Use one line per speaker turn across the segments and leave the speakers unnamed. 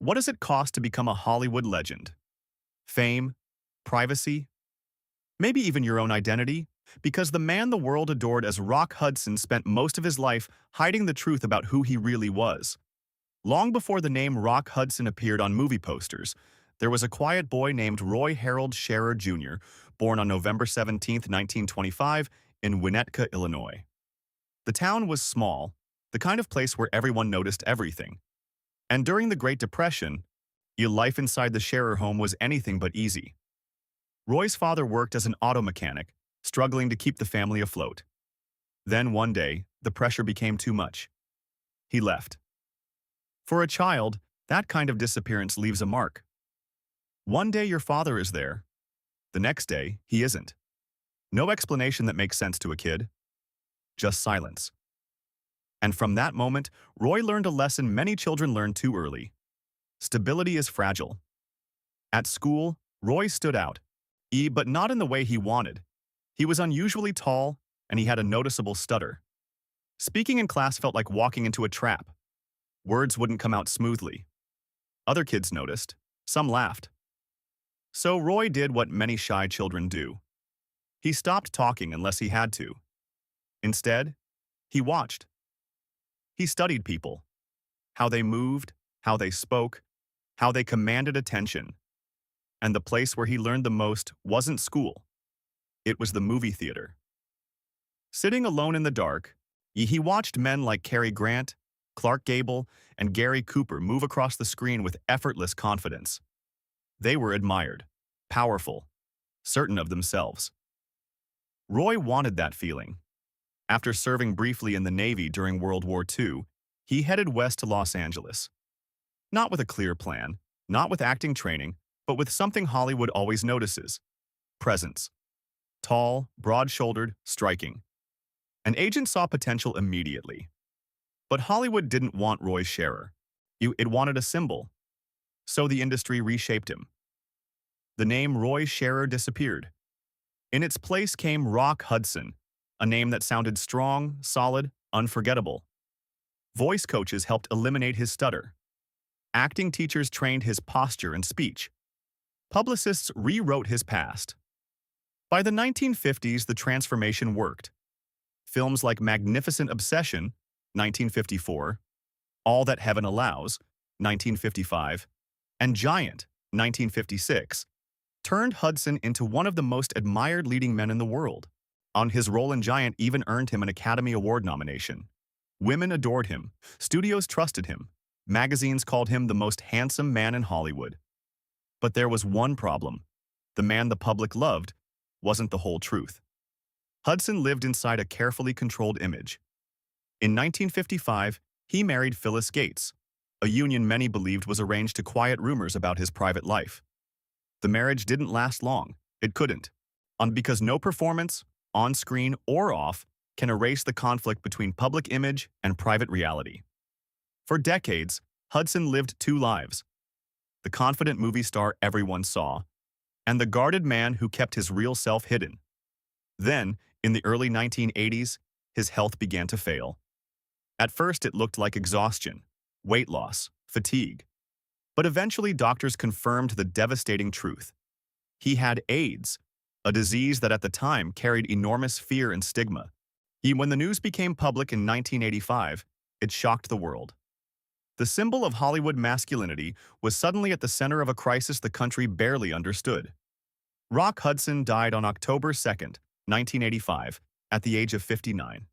What does it cost to become a Hollywood legend? Fame? Privacy? Maybe even your own identity? Because the man the world adored as Rock Hudson spent most of his life hiding the truth about who he really was. Long before the name Rock Hudson appeared on movie posters, there was a quiet boy named Roy Harold Scherer Jr., born on November 17, 1925, in Winnetka, Illinois. The town was small, the kind of place where everyone noticed everything. And during the Great Depression, your life inside the Scherer home was anything but easy. Roy's father worked as an auto mechanic, struggling to keep the family afloat. Then one day, the pressure became too much. He left. For a child, that kind of disappearance leaves a mark. One day your father is there. The next day, he isn't. No explanation that makes sense to a kid. Just silence. And from that moment, Roy learned a lesson many children learn too early. Stability is fragile. At school, Roy stood out, but not in the way he wanted. He was unusually tall, and he had a noticeable stutter. Speaking in class felt like walking into a trap. Words wouldn't come out smoothly. Other kids noticed. Some laughed. So Roy did what many shy children do. He stopped talking unless he had to. Instead, he watched. He studied people. How they moved, how they spoke, how they commanded attention. And the place where he learned the most wasn't school. It was the movie theater. Sitting alone in the dark, he watched men like Cary Grant, Clark Gable, and Gary Cooper move across the screen with effortless confidence. They were admired, powerful, certain of themselves. Roy wanted that feeling. After serving briefly in the Navy during World War II, he headed west to Los Angeles. Not with a clear plan, not with acting training, but with something Hollywood always notices: presence. Tall, broad-shouldered, striking. An agent saw potential immediately. But Hollywood didn't want Roy Scherer. It wanted a symbol. So the industry reshaped him. The name Roy Scherer disappeared. In its place came Rock Hudson, a name that sounded strong, solid, unforgettable. Voice coaches helped eliminate his stutter. Acting teachers trained his posture and speech. Publicists rewrote his past. By the 1950s, the transformation worked. Films like Magnificent Obsession, 1954, All That Heaven Allows, 1955, and Giant, 1956, turned Hudson into one of the most admired leading men in the world. His role in Giant even earned him an Academy Award nomination. Women adored him, studios trusted him, magazines called him the most handsome man in Hollywood. But there was one problem. The man the public loved wasn't the whole truth. Hudson lived inside a carefully controlled image. In 1955, he married Phyllis Gates, a union many believed was arranged to quiet rumors about his private life. The marriage didn't last long. It couldn't. Because no performance, on screen or off, can erase the conflict between public image and private reality. For decades, Hudson lived two lives: the confident movie star everyone saw, and the guarded man who kept his real self hidden. Then, in the early 1980s, his health began to fail. At first, it looked like exhaustion, weight loss, fatigue. But eventually, doctors confirmed the devastating truth. He had AIDS, a disease that at the time carried enormous fear and stigma. When the news became public in 1985, it shocked the world. The symbol of Hollywood masculinity was suddenly at the center of a crisis the country barely understood. Rock Hudson died on October 2nd, 1985, at the age of 59.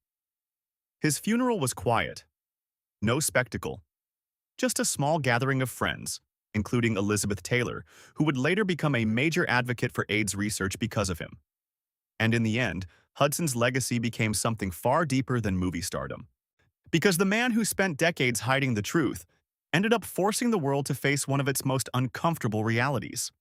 His funeral was quiet. No spectacle. Just a small gathering of friends, including Elizabeth Taylor, who would later become a major advocate for AIDS research because of him. And in the end, Hudson's legacy became something far deeper than movie stardom. Because the man who spent decades hiding the truth ended up forcing the world to face one of its most uncomfortable realities.